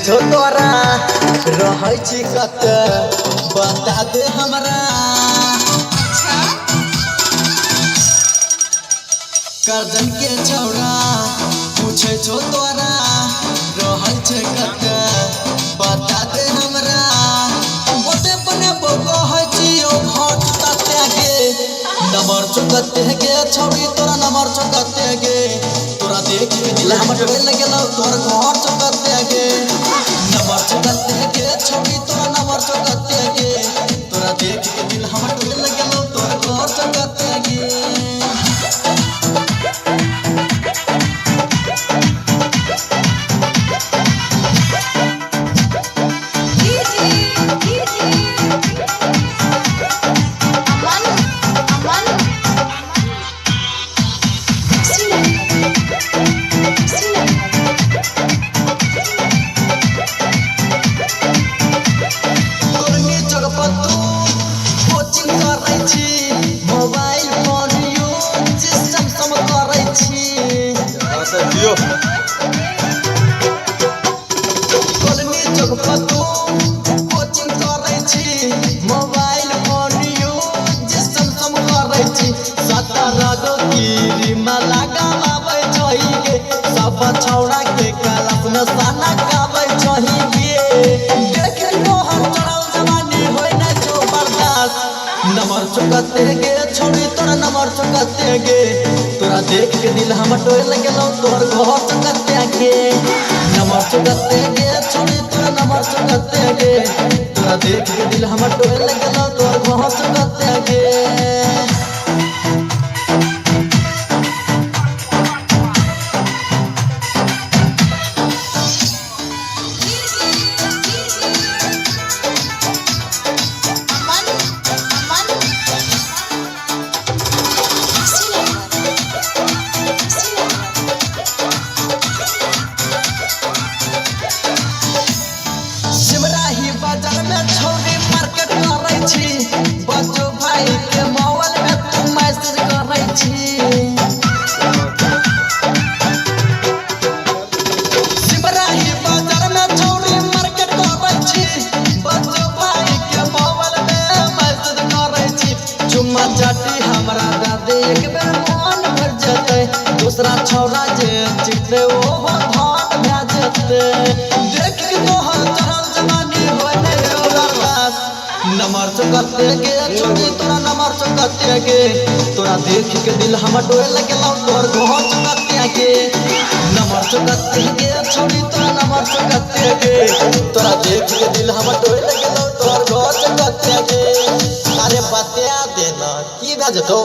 छो तोरा रहै छी कत बता दे हमरा। करजन के छौड़ा पूछे छो तोरा रहै छै कत बता दे हमरा। ओते बने बोको है छी ओ घाट तते गे नंबर चुकते गे छौड़ी तोरा नंबर चुकते गे। तोरा देख के दिल हमर डोल गेलौ तोर घर चुकते गे नंबर चुकते गे छौड़ी तोरा नंबर चुकते गे। तोरा देख के दिल हमर डोल गेलौ तोर घर चुकते गे। मोबाइल फोन यूज सम करै छी कोलनी चौक पर तू कोचिंग करै छी। मोबाइल फोन यूज सम करै छी। 17 गो कीरीमा लगाबै छही गे सब छौड़ा के क्लास में साना गाबै छही गे। देख तोहर चढ़ल जवानी होय ना जो बर्दाश्त नंबर चुकते गे छौड़ी तोरा नंबर चुकते गे। तोरा देख के दिल हमर डोल गेलौ तोर घर चुकते गे नंबर चुकते गे छौड़ी तोरा नंबर चुकते गे। तोरा देख के दिल हमर डोल गेलौ तोर घर चुकते गे। सिमराही बाजार में छौड़ी मार्केट करै छी। बच्चो भाई के मोबाइल में तू मैसेज करै छी। सिमराही बाजार में छौड़ी मार्केट करै छी। बच्चो भाई के मोबाइल में मैसेज करै छी। चुम्मा चाटी हमरा दादी एक बेर मन भर जतै दूसरा छौड़ा जे चिखते ओ धान भए जतै। देख के तोहर चढ़ल जवानी होय नै बर्दाश्त नंबर चुकते गे छौड़ी तोरा नंबर चुकते गे। तोरा देख के दिल हमर डोल गेलौ तोर घर चुकते गे नंबर चुकते गे छौड़ी तोरा नंबर चुकते गे। तोरा देख के दिल हमर डोल गेलौ तोर घर चुकते गे। अरे बता दे ना की भए जेतौ।